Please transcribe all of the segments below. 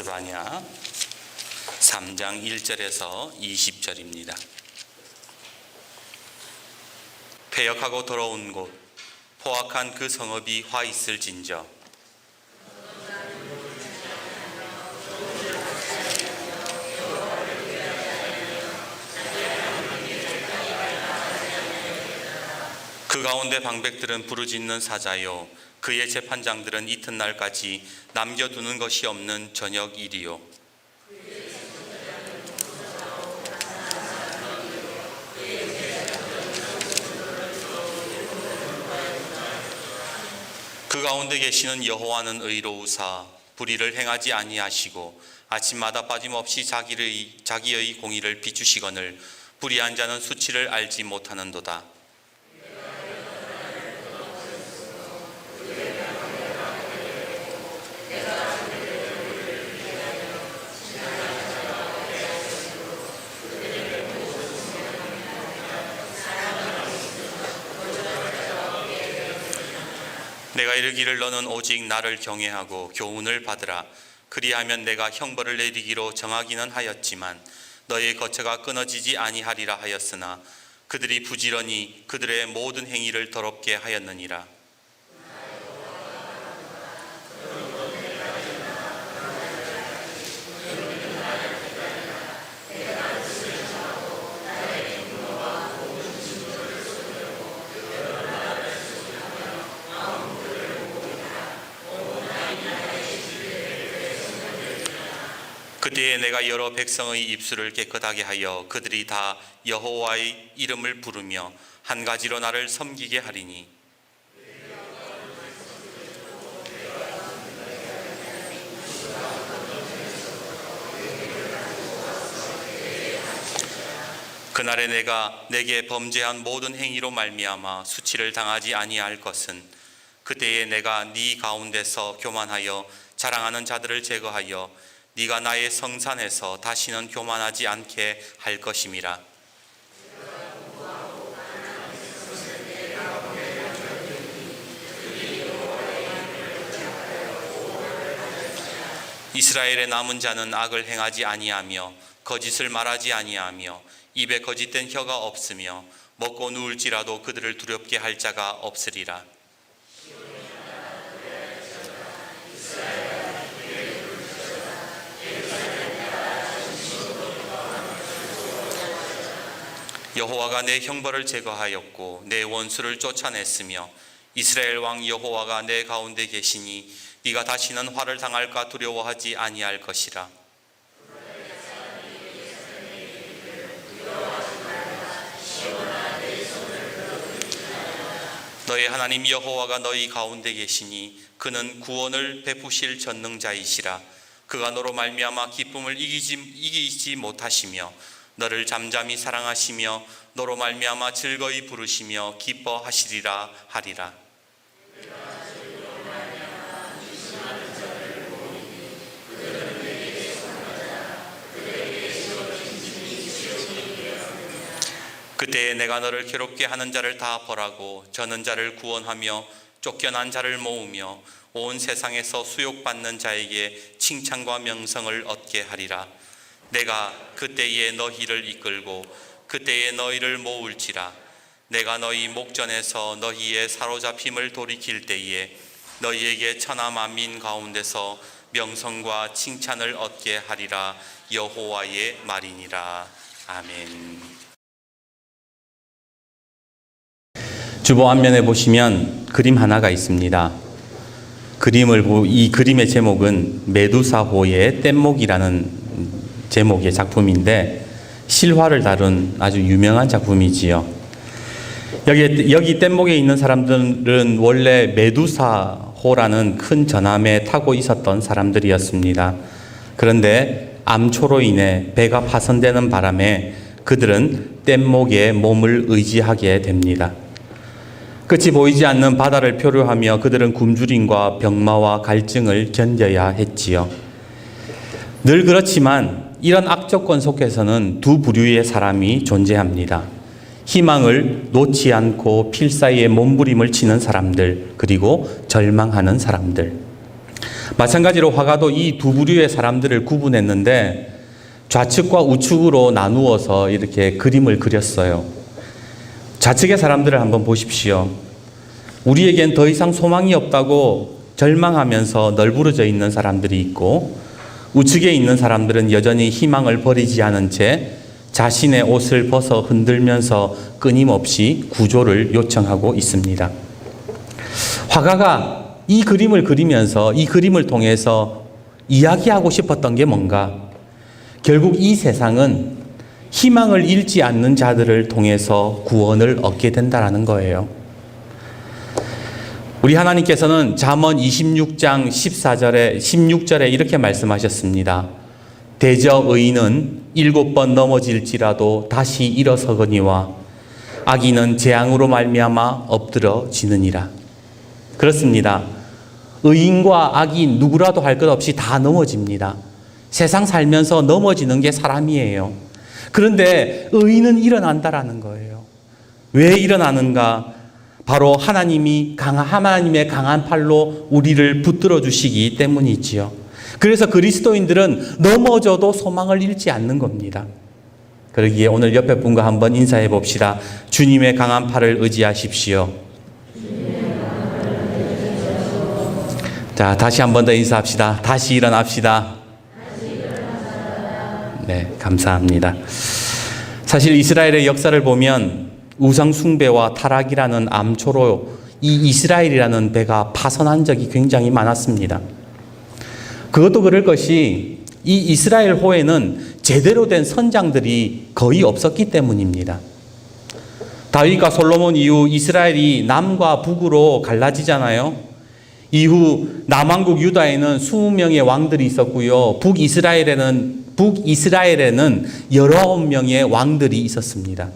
스바냐 3장 1절에서 20절입니다. 패역하고 더러운 곳 포악한 그 성읍이 화 있을진저 그 가운데 방백들은 부르짖는 사자요 그의 재판장들은 이튿날까지 남겨두는 것이 없는 저녁 일이요 그 가운데 계시는 여호와는 의로우사 불의를 행하지 아니하시고 아침마다 빠짐없이 자기의 공의를 비추시거늘 불의한 자는 수치를 알지 못하는도다. 내가 이르기를 너는 오직 나를 경외하고 교훈을 받으라. 그리하면 내가 형벌을 내리기로 정하기는 하였지만 너의 거처가 끊어지지 아니하리라 하였으나 그들이 부지런히 그들의 모든 행위를 더럽게 하였느니라. 그때에 내가 여러 백성의 입술을 깨끗하게 하여 그들이 다 여호와의 이름을 부르며 한 가지로 나를 섬기게 하리니 그날에 내가 내게 범죄한 모든 행위로 말미암아 수치를 당하지 아니할 것은 그때에 내가 네 가운데서 교만하여 자랑하는 자들을 제거하여 네가 나의 성산에서 다시는 교만하지 않게 할 것임이라. 이스라엘의 남은 자는 악을 행하지 아니하며 거짓을 말하지 아니하며 입에 거짓된 혀가 없으며 먹고 누울지라도 그들을 두렵게 할 자가 없으리라. 여호와가 내 형벌을 제거하였고 내 원수를 쫓아냈으며 이스라엘 왕 여호와가 내 가운데 계시니 네가 다시는 화를 당할까 두려워하지 아니할 것이라. 너의 하나님 여호와가 너희 가운데 계시니 그는 구원을 베푸실 전능자이시라. 그가 너로 말미암아 기쁨을 이기지 못하시며 너를 잠잠히 사랑하시며 너로 말미암아 즐거이 부르시며 기뻐하시리라 하리라. 그때에 내가 너를 괴롭게 하는 자를 다 벌하고 저는 자를 구원하며 쫓겨난 자를 모으며 온 세상에서 수욕받는 자에게 칭찬과 명성을 얻게 하리라. 내가 그때에 너희를 이끌고 그때에 너희를 모을지라. 내가 너희 목전에서 너희의 사로잡힘을 돌이킬 때에 너희에게 천하 만민 가운데서 명성과 칭찬을 얻게 하리라. 여호와의 말이니라. 아멘. 주보 앞면에 보시면 그림 하나가 있습니다. 이 그림의 제목은 메두사호의 뗏목이라는 제목의 작품인데 실화를 다룬 아주 유명한 작품이지요. 여기 뗏목에 있는 사람들은 원래 메두사호라는 큰 전함에 타고 있었던 사람들이었습니다. 그런데 암초로 인해 배가 파손되는 바람에 그들은 뗏목에 몸을 의지하게 됩니다. 끝이 보이지 않는 바다를 표류하며 그들은 굶주림과 병마와 갈증을 견뎌야 했지요. 늘 그렇지만 이런 악조건 속에서는 두 부류의 사람이 존재합니다. 희망을 놓지 않고 필사의 몸부림을 치는 사람들, 그리고 절망하는 사람들. 마찬가지로 화가도 이 두 부류의 사람들을 구분했는데 좌측과 우측으로 나누어서 이렇게 그림을 그렸어요. 좌측의 사람들을 한번 보십시오. 우리에겐 더 이상 소망이 없다고 절망하면서 널브러져 있는 사람들이 있고, 우측에 있는 사람들은 여전히 희망을 버리지 않은 채 자신의 옷을 벗어 흔들면서 끊임없이 구조를 요청하고 있습니다. 화가가 이 그림을 그리면서 이 그림을 통해서 이야기하고 싶었던 게 뭔가? 결국 이 세상은 희망을 잃지 않는 자들을 통해서 구원을 얻게 된다는 거예요. 우리 하나님께서는 잠언 26장 16절에 이렇게 말씀하셨습니다. 대저 의인은 7번 넘어질지라도 다시 일어서거니와 악인은 재앙으로 말미암아 엎드러지느니라. 그렇습니다. 의인과 악인 누구라도 할 것 없이 다 넘어집니다. 세상 살면서 넘어지는 게 사람이에요. 그런데 의인은 일어난다라는 거예요. 왜 일어나는가? 바로 하나님의 강한 팔로 우리를 붙들어 주시기 때문이지요. 그래서 그리스도인들은 넘어져도 소망을 잃지 않는 겁니다. 그러기에 오늘 옆에 분과 한번 인사해 봅시다. 주님의 강한 팔을 의지하십시오. 자, 다시 한 번 더 인사합시다. 다시 일어납시다. 네, 감사합니다. 사실 이스라엘의 역사를 보면 우상 숭배와 타락이라는 암초로 이 이스라엘이라는 배가 파손한 적이 굉장히 많았습니다. 그것도 그럴 것이 이 이스라엘 호에는 제대로 된 선장들이 거의 없었기 때문입니다. 다윗과 솔로몬 이후 이스라엘이 남과 북으로 갈라지잖아요. 이후 남왕국 유다에는 20명의 왕들이 있었고요. 북이스라엘에는 19명의 왕들이 있었습니다.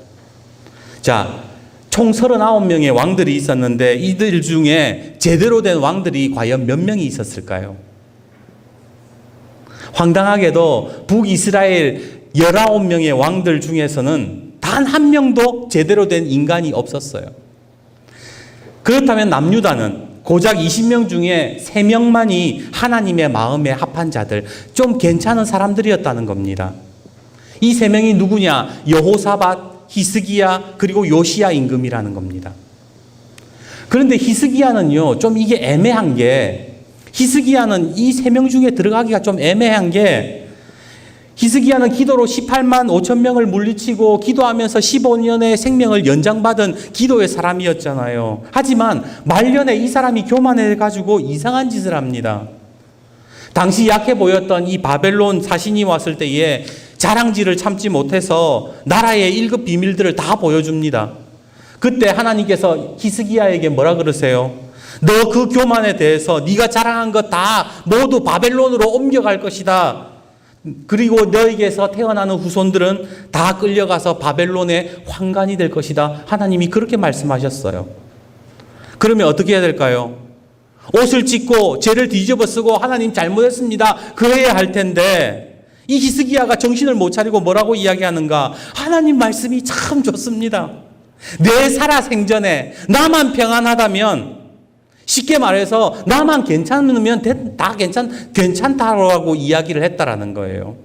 자, 총 39명의 왕들이 있었는데 이들 중에 제대로 된 왕들이 과연 몇 명이 있었을까요? 황당하게도 북이스라엘 19명의 왕들 중에서는 단 한 명도 제대로 된 인간이 없었어요. 그렇다면 남유다는 고작 20명 중에 3명만이 하나님의 마음에 합한 자들, 좀 괜찮은 사람들이었다는 겁니다. 이 3명이 누구냐? 여호사밧, 히스기야, 그리고 요시야 임금이라는 겁니다. 그런데 히스기야는요, 좀 이게 애매한 게, 히스기야는 이 3명 중에 들어가기가 좀 애매한 게, 히스기야는 기도로 18만 5천 명을 물리치고 기도하면서 15년의 생명을 연장받은 기도의 사람이었잖아요. 하지만 말년에 이 사람이 교만해가지고 이상한 짓을 합니다. 당시 약해 보였던 이 바벨론 사신이 왔을 때에 자랑질을 참지 못해서 나라의 1급 비밀들을 다 보여줍니다. 그때 하나님께서 히스기야에게 뭐라 그러세요? 너 그 교만에 대해서 네가 자랑한 것 다 모두 바벨론으로 옮겨갈 것이다. 그리고 너에게서 태어나는 후손들은 다 끌려가서 바벨론의 환관이 될 것이다. 하나님이 그렇게 말씀하셨어요. 그러면 어떻게 해야 될까요? 옷을 찢고 죄를 뒤집어 쓰고 하나님 잘못했습니다. 그래야 할 텐데 이 히스기야가 정신을 못 차리고 뭐라고 이야기하는가? 하나님 말씀이 참 좋습니다. 내 살아생전에 나만 평안하다면, 쉽게 말해서 나만 괜찮으면 다 괜찮다라고 이야기를 했다라는 거예요.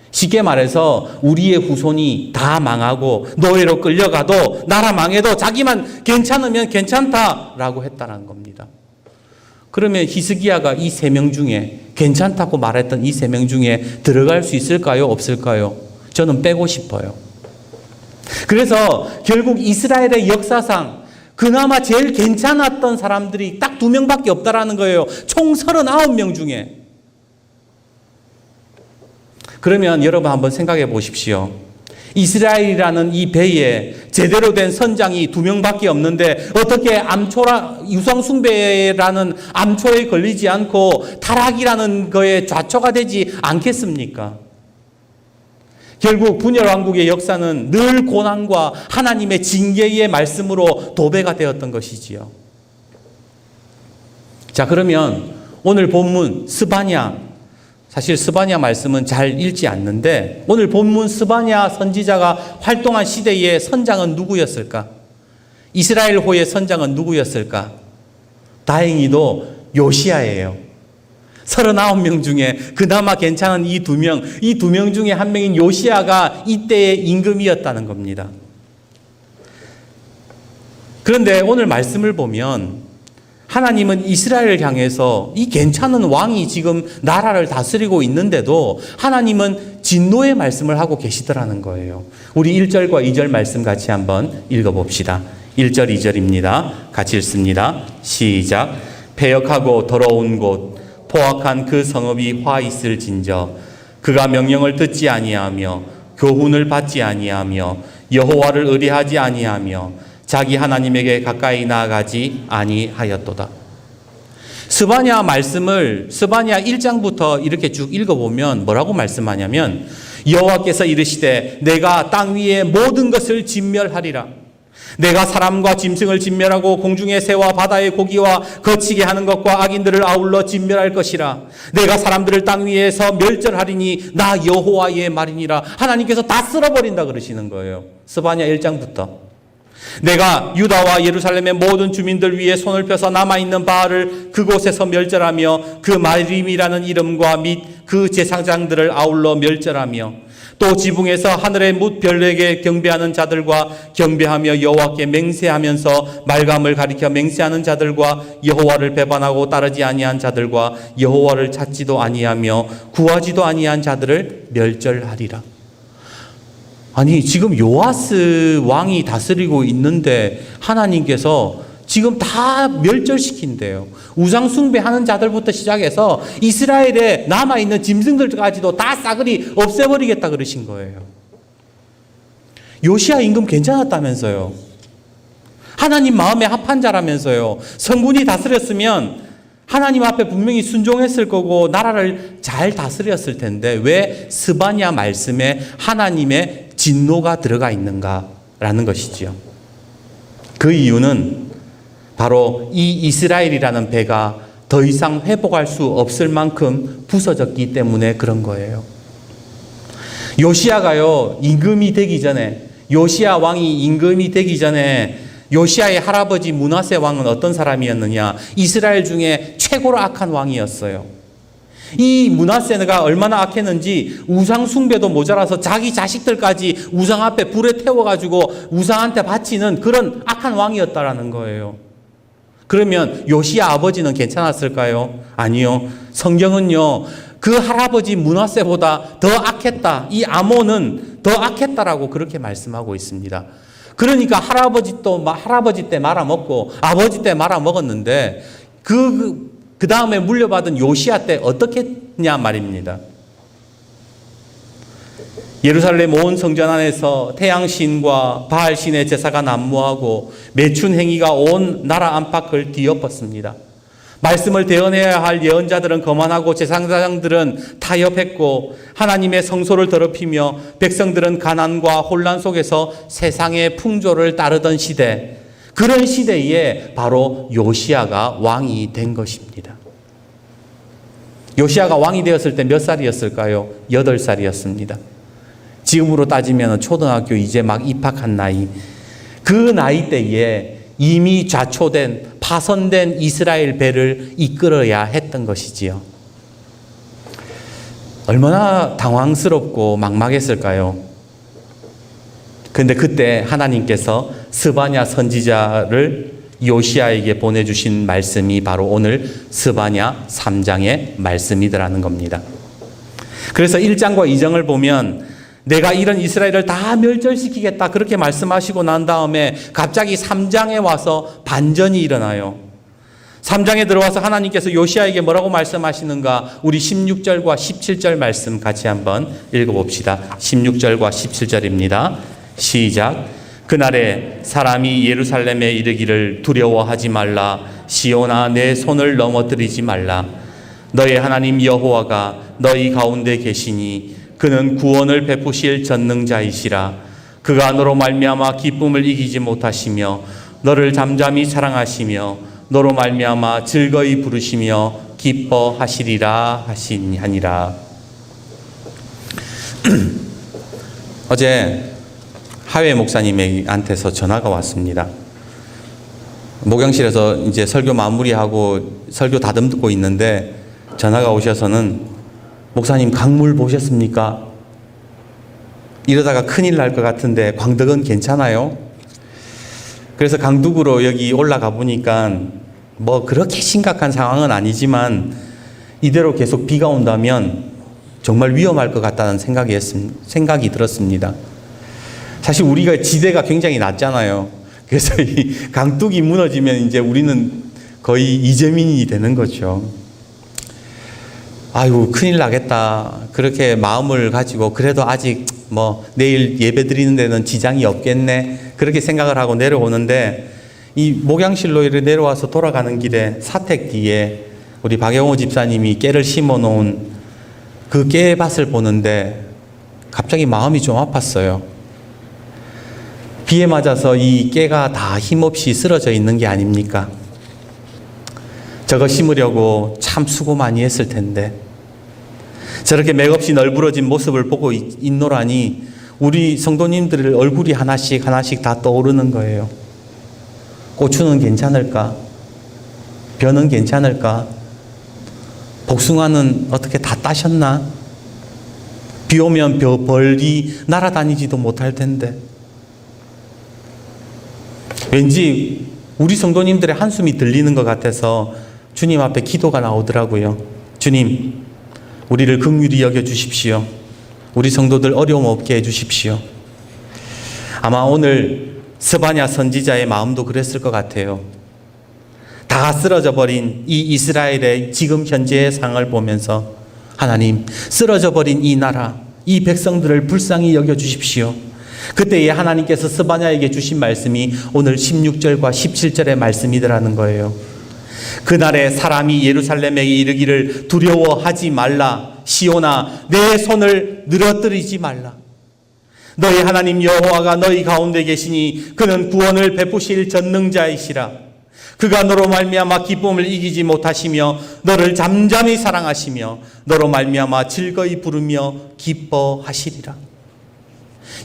쉽게 말해서 우리의 후손이 다 망하고 노예로 끌려가도 나라 망해도 자기만 괜찮으면 괜찮다라고 했다는 겁니다. 그러면 히스기야가 이 3명 중에 괜찮다고 말했던 이 3명 중에 들어갈 수 있을까요? 없을까요? 저는 빼고 싶어요. 그래서 결국 이스라엘의 역사상 그나마 제일 괜찮았던 사람들이 딱 2명밖에 없다라는 거예요. 총 39명 중에. 그러면 여러분 한번 생각해 보십시오. 이스라엘이라는 이 배에 제대로 된 선장이 2명밖에 없는데 어떻게 유상숭배라는 암초에 걸리지 않고 타락이라는 거에 좌초가 되지 않겠습니까? 결국 분열왕국의 역사는 늘 고난과 하나님의 징계의 말씀으로 도배가 되었던 것이지요. 자, 그러면 오늘 본문 스바냐, 사실 스바냐 말씀은 잘 읽지 않는데 오늘 본문 스바냐 선지자가 활동한 시대의 선장은 누구였을까? 이스라엘호의 선장은 누구였을까? 다행히도 요시야예요. 39명 중에 그나마 괜찮은 이 두 명 중에 한 명인 요시야가 이때의 임금이었다는 겁니다. 그런데 오늘 말씀을 보면 하나님은 이스라엘을 향해서 이 괜찮은 왕이 지금 나라를 다스리고 있는데도 하나님은 진노의 말씀을 하고 계시더라는 거예요. 우리 1절과 2절 말씀 같이 한번 읽어봅시다. 1절, 2절입니다. 같이 읽습니다. 시작. 패역하고 더러운 곳 포악한 그 성읍이 화 있을진저 그가 명령을 듣지 아니하며 교훈을 받지 아니하며 여호와를 의뢰하지 아니하며 자기 하나님에게 가까이 나아가지 아니하였도다. 스바냐 말씀을 스바냐 1장부터 이렇게 쭉 읽어보면 뭐라고 말씀하냐면 여호와께서 이르시되 내가 땅 위의 모든 것을 진멸하리라. 내가 사람과 짐승을 진멸하고 공중의 새와 바다의 고기와 거치게 하는 것과 악인들을 아울러 진멸할 것이라. 내가 사람들을 땅 위에서 멸절하리니 나 여호와의 말이니라. 하나님께서 다 쓸어버린다 그러시는 거예요. 스바냐 1장부터. 내가 유다와 예루살렘의 모든 주민들 위에 손을 펴서 남아있는 바알을 그곳에서 멸절하며 그 마림이라는 이름과 및 그 제사장들을 아울러 멸절하며 또 지붕에서 하늘의 뭇별에게 경배하는 자들과 경배하며 여호와께 맹세하면서 말감을 가리켜 맹세하는 자들과 여호와를 배반하고 따르지 아니한 자들과 여호와를 찾지도 아니하며 구하지도 아니한 자들을 멸절하리라. 아니 지금 요아스 왕이 다스리고 있는데 하나님께서 지금 다 멸절시킨대요. 우상 숭배하는 자들부터 시작해서 이스라엘에 남아있는 짐승들까지도 다 싸그리 없애버리겠다 그러신 거예요. 요시야 임금 괜찮았다면서요. 하나님 마음에 합한 자라면서요. 성군이 다스렸으면 하나님 앞에 분명히 순종했을 거고 나라를 잘 다스렸을 텐데 왜 스바냐 말씀에 하나님의 진노가 들어가 있는가라는 것이지요. 그 이유는 바로 이 이스라엘이라는 배가 더 이상 회복할 수 없을 만큼 부서졌기 때문에 그런 거예요. 요시야가요, 임금이 되기 전에, 요시야 왕이 임금이 되기 전에 요시야의 할아버지 므낫세 왕은 어떤 사람이었느냐? 이스라엘 중에 최고로 악한 왕이었어요. 이 므낫세가 얼마나 악했는지 우상 숭배도 모자라서 자기 자식들까지 우상 앞에 불에 태워가지고 우상한테 바치는 그런 악한 왕이었다라는 거예요. 그러면 요시야 아버지는 괜찮았을까요? 아니요. 성경은요, 그 할아버지 므낫세보다 더 악했다. 이 아몬은 더 악했다라고 그렇게 말씀하고 있습니다. 그러니까 할아버지 때 말아먹고 아버지 때 말아먹었는데 그 다음에 물려받은 요시야 때 어떻게 했냐 말입니다. 예루살렘 온 성전 안에서 태양신과 바알신의 제사가 난무하고 매춘 행위가 온 나라 안팎을 뒤엎었습니다. 말씀을 대언해야 할 예언자들은 거만하고 제사장들은 타협했고 하나님의 성소를 더럽히며 백성들은 가난과 혼란 속에서 세상의 풍조를 따르던 시대, 그런 시대에 바로 요시야가 왕이 된 것입니다. 요시야가 왕이 되었을 때 몇 살이었을까요? 8살이었습니다. 지금으로 따지면 초등학교 이제 막 입학한 나이. 그 나이 때에 이미 좌초된 파손된 이스라엘 배를 이끌어야 했던 것이지요. 얼마나 당황스럽고 막막했을까요? 그런데 그때 하나님께서 스바냐 선지자를 요시야에게 보내주신 말씀이 바로 오늘 스바냐 3장의 말씀이더라는 겁니다. 그래서 1장과 2장을 보면 내가 이런 이스라엘을 다 멸절시키겠다 그렇게 말씀하시고 난 다음에 갑자기 3장에 와서 반전이 일어나요. 3장에 들어와서 하나님께서 요시야에게 뭐라고 말씀하시는가? 우리 16절과 17절 말씀 같이 한번 읽어봅시다. 16절과 17절입니다. 시작. 그날에 사람이 예루살렘에 이르기를 두려워하지 말라. 시온아 내 손을 넘어뜨리지 말라. 너의 하나님 여호와가 너희 가운데 계시니 그는 구원을 베푸실 전능자이시라. 그가 너로 말미암아 기쁨을 이기지 못하시며 너를 잠잠히 사랑하시며 너로 말미암아 즐거이 부르시며 기뻐하시리라 하시니라. 어제 하회 목사님한테서 전화가 왔습니다. 목양실에서 이제 설교 마무리하고 설교 다듬고 있는데 전화가 오셔서는 목사님 강물 보셨습니까? 이러다가 큰일 날 것 같은데 광덕은 괜찮아요? 그래서 강둑으로 여기 올라가 보니까 뭐 그렇게 심각한 상황은 아니지만 이대로 계속 비가 온다면 정말 위험할 것 같다는 생각이 들었습니다. 사실 우리가 지대가 굉장히 낮잖아요. 그래서 이 강둑이 무너지면 이제 우리는 거의 이재민이 되는 거죠. 아이고 큰일 나겠다 그렇게 마음을 가지고 그래도 아직 뭐 내일 예배 드리는 데는 지장이 없겠네 그렇게 생각을 하고 내려오는데 이 목양실로 이렇게 내려와서 돌아가는 길에 사택 뒤에 우리 박영호 집사님이 깨를 심어 놓은 그 깨밭을 보는데 갑자기 마음이 좀 아팠어요. 비에 맞아서 이 깨가 다 힘없이 쓰러져 있는 게 아닙니까? 저거 심으려고 참 수고 많이 했을 텐데 저렇게 맥없이 널브러진 모습을 보고 있노라니 우리 성도님들 얼굴이 하나씩 다 떠오르는 거예요. 고추는 괜찮을까? 벼는 괜찮을까? 복숭아는 어떻게 다 따셨나? 비 오면 벌이 날아다니지도 못할 텐데 왠지 우리 성도님들의 한숨이 들리는 것 같아서 주님 앞에 기도가 나오더라고요. 주님 우리를 긍휼히 여겨주십시오. 우리 성도들 어려움 없게 해주십시오. 아마 오늘 스바냐 선지자의 마음도 그랬을 것 같아요. 다 쓰러져 버린 이 이스라엘의 지금 현재의 상황을 보면서 하나님 쓰러져 버린 이 나라 이 백성들을 불쌍히 여겨주십시오. 그때에 하나님께서 스바냐에게 주신 말씀이 오늘 16절과 17절의 말씀이더라는 거예요. 그날에 사람이 예루살렘에 이르기를 두려워하지 말라. 시온아 내 손을 늘어뜨리지 말라. 너희 하나님 여호와가 너희 가운데 계시니 그는 구원을 베푸실 전능자이시라. 그가 너로 말미암아 기쁨을 이기지 못하시며 너를 잠잠히 사랑하시며 너로 말미암아 즐거이 부르며 기뻐하시리라.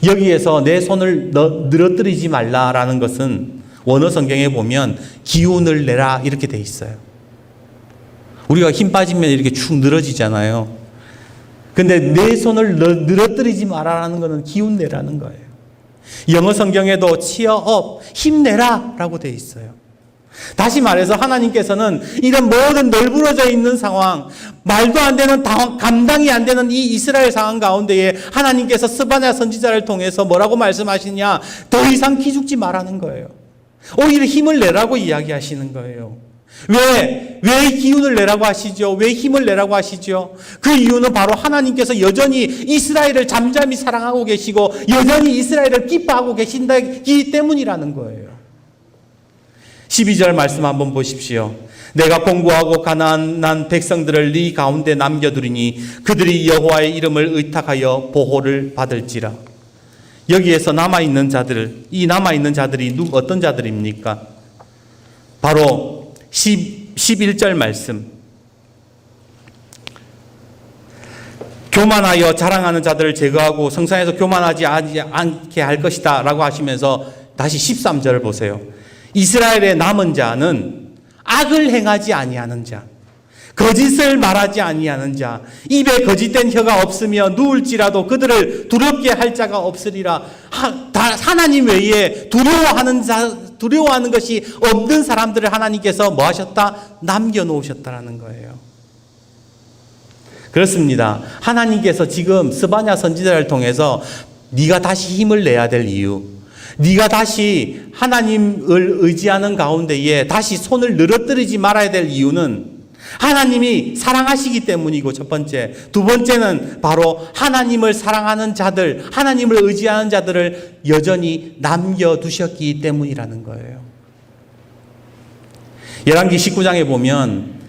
여기에서 내 손을 늘어뜨리지 말라라는 것은 원어 성경에 보면 기운을 내라 이렇게 돼 있어요. 우리가 힘 빠지면 이렇게 축 늘어지잖아요. 근데 내 손을 늘어뜨리지 마라라는 것은 기운 내라는 거예요. 영어 성경에도 cheer up, 힘내라 라고 돼 있어요. 다시 말해서 하나님께서는 이런 모든 널브러져 있는 상황, 말도 안 되는 감당이 안 되는 이 이스라엘 상황 가운데에 하나님께서 스바냐 선지자를 통해서 뭐라고 말씀하시냐? 더 이상 기죽지 말라는 거예요. 오히려 힘을 내라고 이야기하시는 거예요. 왜 기운을 내라고 하시죠? 왜 힘을 내라고 하시죠? 그 이유는 바로 하나님께서 여전히 이스라엘을 잠잠히 사랑하고 계시고 여전히 이스라엘을 기뻐하고 계신다기 때문이라는 거예요. 12절 말씀 한번 보십시오. 내가 공고하고 가난한 백성들을 네 가운데 남겨두리니 그들이 여호와의 이름을 의탁하여 보호를 받을지라. 여기에서 남아있는 자들, 이 남아있는 자들이 어떤 자들입니까? 바로 11절 말씀. 교만하여 자랑하는 자들을 제거하고 성산에서 교만하지 않게 할 것이다 라고 하시면서 다시 13절을 보세요. 이스라엘의 남은 자는 악을 행하지 아니하는 자, 거짓을 말하지 아니하는 자, 입에 거짓된 혀가 없으며 누울지라도 그들을 두렵게 할 자가 없으리라. 하나님 외에 두려워하는 것이 없는 사람들을 하나님께서 뭐 하셨다? 남겨놓으셨다라는 거예요. 그렇습니다. 하나님께서 지금 스바냐 선지자를 통해서 네가 다시 힘을 내야 될 이유, 네가 다시 하나님을 의지하는 가운데에 다시 손을 늘어뜨리지 말아야 될 이유는 하나님이 사랑하시기 때문이고 첫 번째. 두 번째는 바로 하나님을 사랑하는 자들, 하나님을 의지하는 자들을 여전히 남겨두셨기 때문이라는 거예요. 열왕기 19장에 보면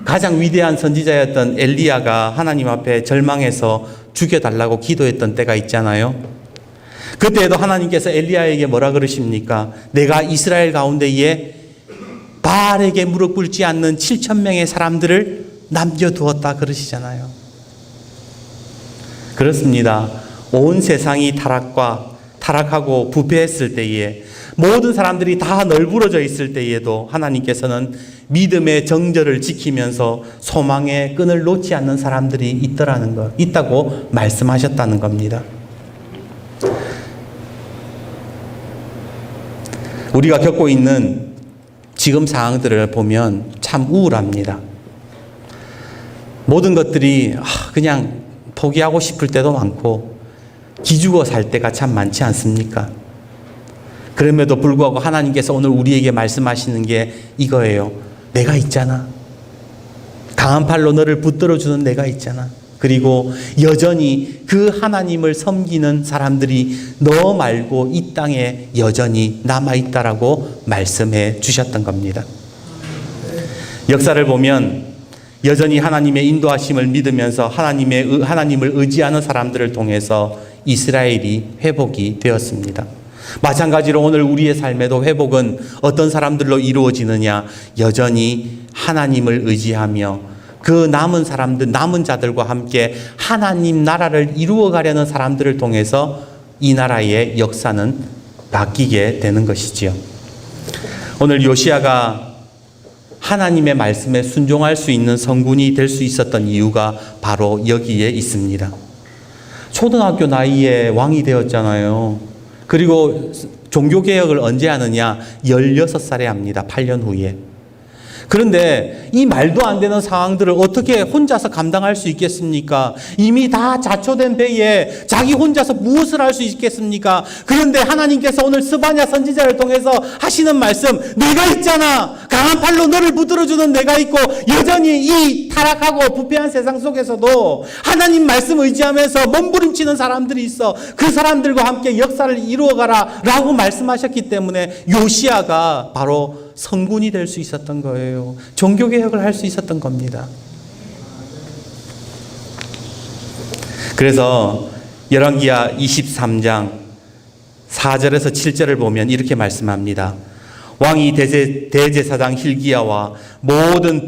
가장 위대한 선지자였던 엘리야가 하나님 앞에 절망해서 죽여달라고 기도했던 때가 있잖아요. 그때에도 하나님께서 엘리야에게 뭐라 그러십니까? 내가 이스라엘 가운데에 바알에게 무릎 꿇지 않는 7,000명의 사람들을 남겨두었다 그러시잖아요. 그렇습니다. 온 세상이 타락하고 부패했을 때에 모든 사람들이 다 널브러져 있을 때에도 하나님께서는 믿음의 정절을 지키면서 소망의 끈을 놓지 않는 사람들이 있다고 말씀하셨다는 겁니다. 우리가 겪고 있는 지금 상황들을 보면 참 우울합니다. 모든 것들이 그냥 포기하고 싶을 때도 많고 기죽어 살 때가 참 많지 않습니까? 그럼에도 불구하고 하나님께서 오늘 우리에게 말씀하시는 게 이거예요. 내가 있잖아. 강한 팔로 너를 붙들어주는 내가 있잖아. 그리고 여전히 그 하나님을 섬기는 사람들이 너 말고 이 땅에 여전히 남아있다라고 말씀해 주셨던 겁니다. 역사를 보면 여전히 하나님의 인도하심을 믿으면서 하나님을 의지하는 사람들을 통해서 이스라엘이 회복이 되었습니다. 마찬가지로 오늘 우리의 삶에도 회복은 어떤 사람들로 이루어지느냐? 여전히 하나님을 의지하며 그 남은 사람들, 남은 자들과 함께 하나님 나라를 이루어가려는 사람들을 통해서 이 나라의 역사는 바뀌게 되는 것이지요. 오늘 요시야가 하나님의 말씀에 순종할 수 있는 성군이 될 수 있었던 이유가 바로 여기에 있습니다. 초등학교 나이에 왕이 되었잖아요. 그리고 종교개혁을 언제 하느냐? 16살에 합니다. 8년 후에. 그런데 이 말도 안 되는 상황들을 어떻게 혼자서 감당할 수 있겠습니까? 이미 다 자초된 배에 자기 혼자서 무엇을 할 수 있겠습니까? 그런데 하나님께서 오늘 스바냐 선지자를 통해서 하시는 말씀, 내가 있잖아. 강한 팔로 너를 붙들어주는 내가 있고, 여전히 이 타락하고 부패한 세상 속에서도 하나님 말씀 의지하면서 몸부림치는 사람들이 있어. 그 사람들과 함께 역사를 이루어가라 라고 말씀하셨기 때문에 요시야가 바로 성군이 될 수 있었던 거예요. 종교개혁을 할 수 있었던 겁니다. 그래서 열왕기하 23장 4절에서 7절을 보면 이렇게 말씀합니다. 왕이 대제사장 hil기야와 모든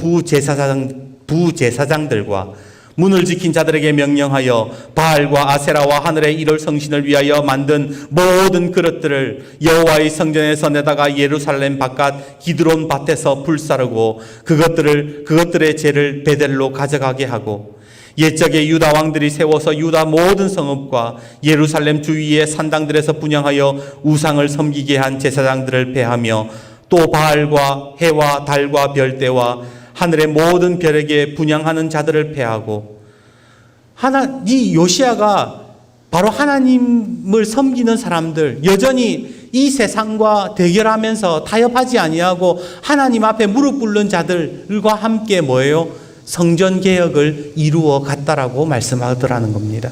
부제사장들과 문을 지킨 자들에게 명령하여 바알과 아세라와 하늘의 일월 성신을 위하여 만든 모든 그릇들을 여호와의 성전에서 내다가 예루살렘 바깥 기드론 밭에서 불사르고 그것들의 재를 베델로 가져가게 하고, 옛적에 유다 왕들이 세워서 유다 모든 성읍과 예루살렘 주위의 산당들에서 분향하여 우상을 섬기게 한 제사장들을 폐하며, 또 바알과 해와 달과 별대와 하늘의 모든 별에게 분향하는 자들을 폐하고, 이 요시야가 바로 하나님을 섬기는 사람들, 여전히 이 세상과 대결하면서 타협하지 아니하고 하나님 앞에 무릎 꿇는 자들과 함께 뭐예요? 성전 개혁을 이루어 갔다라고 말씀하더라는 겁니다.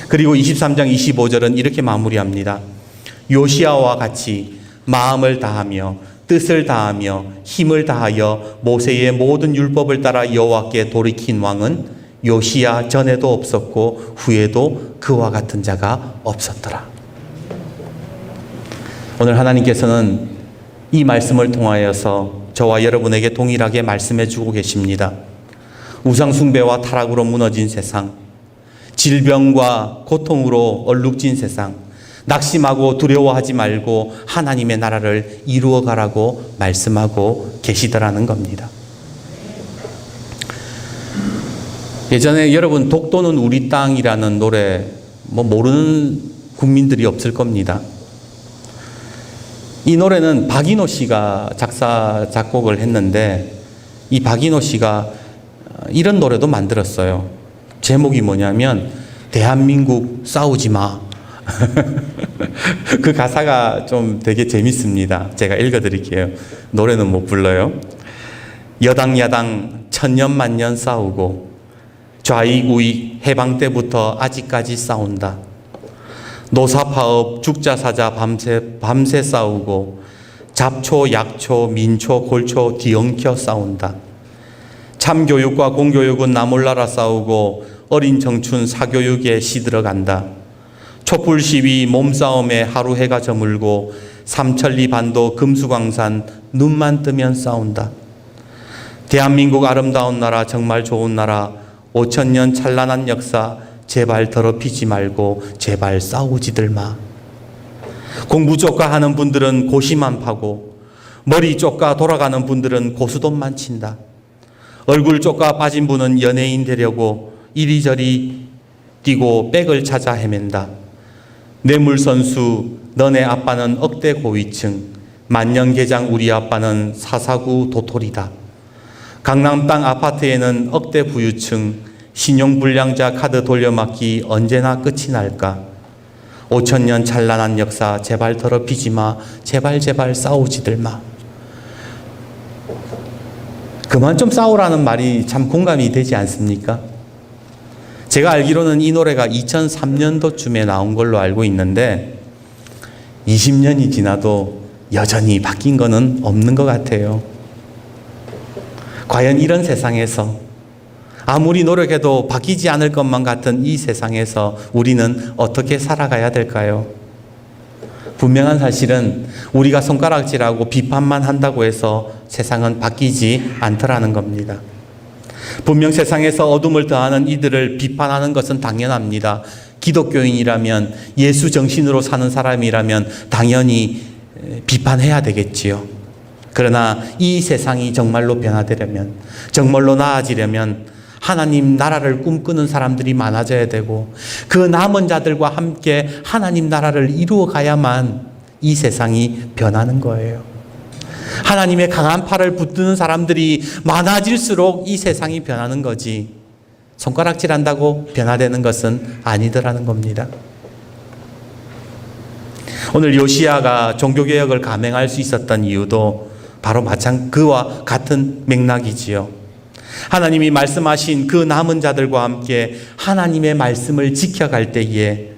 그리고 23장 25절은 이렇게 마무리합니다. 요시야와 같이 마음을 다하며 뜻을 다하며 힘을 다하여 모세의 모든 율법을 따라 여호와께 돌이킨 왕은 요시야 전에도 없었고 후에도 그와 같은 자가 없었더라. 오늘 하나님께서는 이 말씀을 통하여서 저와 여러분에게 동일하게 말씀해 주고 계십니다. 우상 숭배와 타락으로 무너진 세상, 질병과 고통으로 얼룩진 세상, 낙심하고 두려워하지 말고 하나님의 나라를 이루어가라고 말씀하고 계시더라는 겁니다. 예전에 여러분 독도는 우리 땅이라는 노래 모르는 국민들이 없을 겁니다. 이 노래는 박인호 씨가 작곡을 했는데, 이 박인호 씨가 이런 노래도 만들었어요. 제목이 뭐냐면 대한민국 싸우지 마. 그 가사가 좀 되게 재밌습니다. 제가 읽어드릴게요. 노래는 못 불러요. 여당 야당 천년만년 싸우고 좌익 우익 해방 때부터 아직까지 싸운다. 노사파업 죽자사자 밤새 싸우고 잡초 약초 민초 골초 뒤엉켜 싸운다. 참교육과 공교육은 나 몰라라 싸우고 어린 청춘 사교육에 시들어간다. 촛불 시위 몸싸움에 하루 해가 저물고 삼천리 반도 금수광산 눈만 뜨면 싸운다. 대한민국 아름다운 나라 정말 좋은 나라 5,000년 찬란한 역사 제발 더럽히지 말고 제발 싸우지들 마. 공부 쪼까 하는 분들은 고시만 파고, 머리 쪼까 돌아가는 분들은 고수돈만 친다. 얼굴 쪼까 빠진 분은 연예인 되려고 이리저리 뛰고 백을 찾아 헤맨다. 뇌물선수 너네 아빠는 억대 고위층, 만년계장 우리 아빠는 사사구 도토리다. 강남 땅 아파트에는 억대 부유층, 신용불량자 카드 돌려막기 언제나 끝이 날까? 5,000년 찬란한 역사 제발 더럽히지 마. 제발 싸우지들 마. 그만 좀 싸우라는 말이 참 공감이 되지 않습니까? 제가 알기로는 이 노래가 2003년도쯤에 나온 걸로 알고 있는데 20년이 지나도 여전히 바뀐 거는 없는 것 같아요. 과연 이런 세상에서 아무리 노력해도 바뀌지 않을 것만 같은 이 세상에서 우리는 어떻게 살아가야 될까요? 분명한 사실은 우리가 손가락질하고 비판만 한다고 해서 세상은 바뀌지 않더라는 겁니다. 분명 세상에서 어둠을 더하는 이들을 비판하는 것은 당연합니다. 기독교인이라면, 예수 정신으로 사는 사람이라면 당연히 비판해야 되겠지요. 그러나 이 세상이 정말로 변화되려면, 정말로 나아지려면 하나님 나라를 꿈꾸는 사람들이 많아져야 되고, 그 남은 자들과 함께 하나님 나라를 이루어 가야만 이 세상이 변하는 거예요. 하나님의 강한 팔을 붙드는 사람들이 많아질수록 이 세상이 변하는 거지, 손가락질한다고 변화되는 것은 아니더라는 겁니다. 오늘 요시야가 종교개혁을 감행할 수 있었던 이유도 바로 그와 같은 맥락이지요. 하나님이 말씀하신 그 남은 자들과 함께 하나님의 말씀을 지켜갈 때에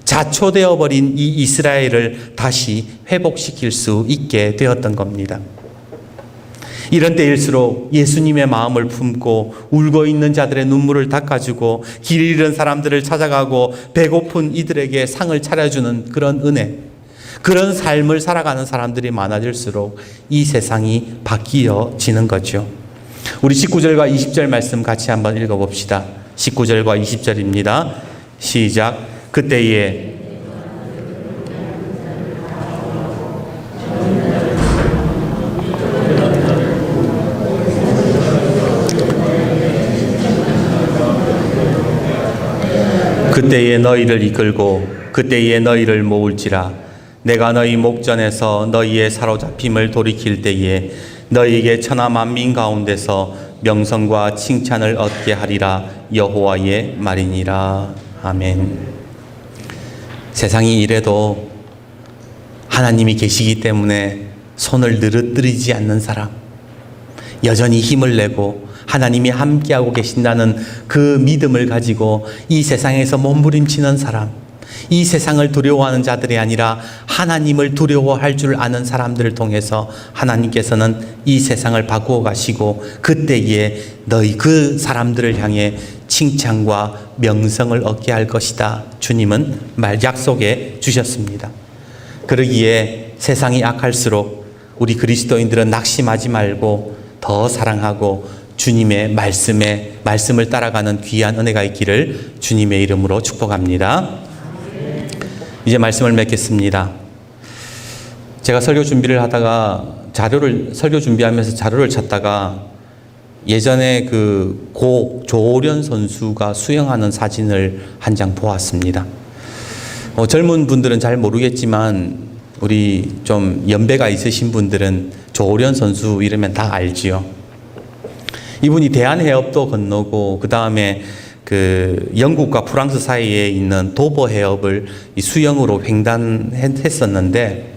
자초되어 버린 이 이스라엘을 다시 회복시킬 수 있게 되었던 겁니다. 이런 때일수록 예수님의 마음을 품고 울고 있는 자들의 눈물을 닦아주고 길 잃은 사람들을 찾아가고 배고픈 이들에게 상을 차려주는 그런 은혜, 그런 삶을 살아가는 사람들이 많아질수록 이 세상이 바뀌어지는 거죠. 우리 19절과 20절 말씀 같이 한번 읽어봅시다. 19절과 20절입니다. 시작. 그때에 너희를 이끌고 그때에 너희를 모을지라. 내가 너희 목전에서 너희의 사로잡힘을 돌이킬 때에 너희에게 천하 만민 가운데서 명성과 칭찬을 얻게 하리라. 여호와의 말이니라. 아멘. 세상이 이래도 하나님이 계시기 때문에 손을 늘어뜨리지 않는 사람, 여전히 힘을 내고 하나님이 함께하고 계신다는 그 믿음을 가지고 이 세상에서 몸부림치는 사람, 이 세상을 두려워하는 자들이 아니라 하나님을 두려워할 줄 아는 사람들을 통해서 하나님께서는 이 세상을 바꾸어 가시고 그때에 너희 그 사람들을 향해 칭찬과 명성을 얻게 할 것이다. 주님은 약속해 주셨습니다. 그러기에 세상이 악할수록 우리 그리스도인들은 낙심하지 말고 더 사랑하고 주님의 말씀을 따라가는 귀한 은혜가 있기를 주님의 이름으로 축복합니다. 이제 말씀을 맺겠습니다. 제가 설교 준비를 하다가 설교 준비하면서 자료를 찾다가 예전에 그 고 조오련 선수가 수영하는 사진을 한 장 보았습니다. 젊은 분들은 잘 모르겠지만 우리 좀 연배가 있으신 분들은 조오련 선수 이러면 다 알지요. 이분이 대한해협도 건너고 그 다음에 그 영국과 프랑스 사이에 있는 도버 해협을 수영으로 횡단했었는데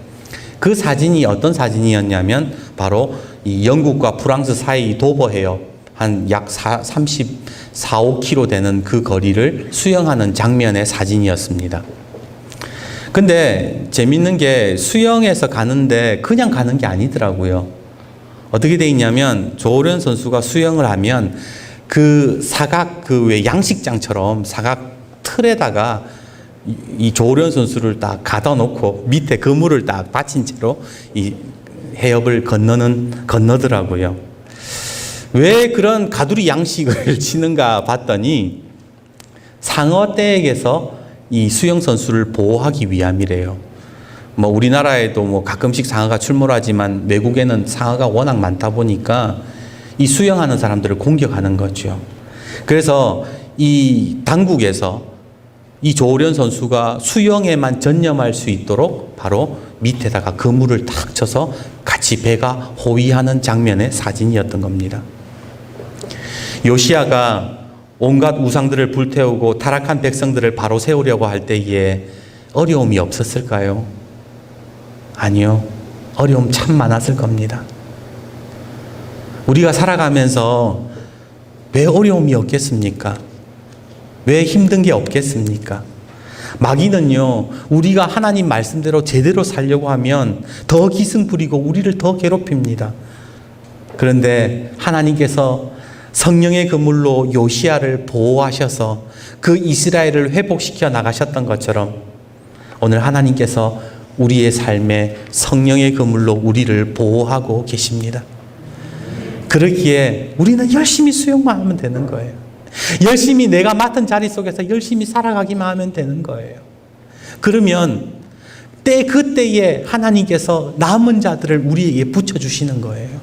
그 사진이 어떤 사진이었냐면 바로 이 영국과 프랑스 사이 도버 해협 한 약 34~5km 되는 그 거리를 수영하는 장면의 사진이었습니다. 근데 재밌는 게 수영해서 가는데 그냥 가는 게 아니더라고요. 어떻게 돼 있냐면 조오련 선수가 수영을 하면 그 사각 왜 양식장처럼 사각 틀에다가 이 조오련 선수를 딱 가다 놓고 밑에 그물을 딱 받친 채로 이 해협을 건너더라고요. 왜 그런 가두리 양식을 치는가 봤더니 상어떼에게서 이 수영 선수를 보호하기 위함이래요. 뭐 우리나라에도 뭐 가끔씩 상어가 출몰하지만 외국에는 상어가 워낙 많다 보니까 이 수영하는 사람들을 공격하는 거죠. 그래서 이 당국에서 이 조호련 선수가 수영에만 전념할 수 있도록 바로 밑에다가 그물을 탁 쳐서 같이 배가 호위하는 장면의 사진이었던 겁니다. 요시야가 온갖 우상들을 불태우고 타락한 백성들을 바로 세우려고 할 때에 어려움이 없었을까요? 아니요. 어려움 참 많았을 겁니다. 우리가 살아가면서 왜 어려움이 없겠습니까? 왜 힘든 게 없겠습니까? 마귀는요, 우리가 하나님 말씀대로 제대로 살려고 하면 더 기승 부리고 우리를 더 괴롭힙니다. 그런데 하나님께서 성령의 그물로 요시야를 보호하셔서 그 이스라엘을 회복시켜 나가셨던 것처럼 오늘 하나님께서 우리의 삶에 성령의 그물로 우리를 보호하고 계십니다. 그러기에 우리는 열심히 수용만 하면 되는 거예요. 열심히 내가 맡은 자리 속에서 열심히 살아가기만 하면 되는 거예요. 그러면 그때에 하나님께서 남은 자들을 우리에게 붙여주시는 거예요.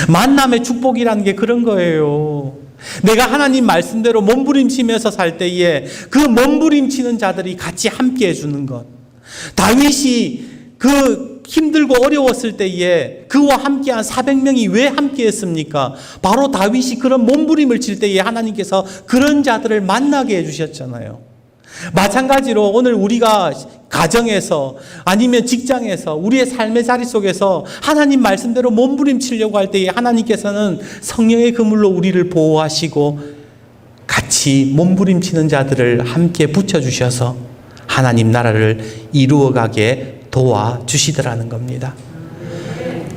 만남의 축복이라는 게 그런 거예요. 내가 하나님 말씀대로 몸부림치면서 살 때에 그 몸부림치는 자들이 같이 함께 해주는 것. 다윗이 그 힘들고 어려웠을 때에 그와 함께한 400명이 왜 함께했습니까? 바로 다윗이 그런 몸부림을 칠 때에 하나님께서 그런 자들을 만나게 해주셨잖아요. 마찬가지로 오늘 우리가 가정에서 아니면 직장에서 우리의 삶의 자리 속에서 하나님 말씀대로 몸부림치려고 할 때에 하나님께서는 성령의 그물로 우리를 보호하시고 같이 몸부림치는 자들을 함께 붙여주셔서 하나님 나라를 이루어가게 도와주시더라는 겁니다.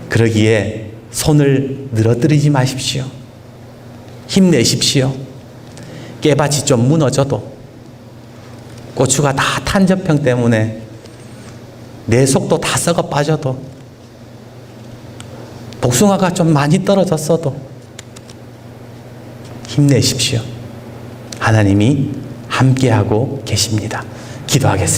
그러기에 손을 늘어뜨리지 마십시오. 힘내십시오. 깨밭이 좀 무너져도 고추가 다 탄저병 때문에 내 속도 다 썩어 빠져도 복숭아가 좀 많이 떨어졌어도 힘내십시오. 하나님이 함께하고 계십니다. 기도하겠습니다.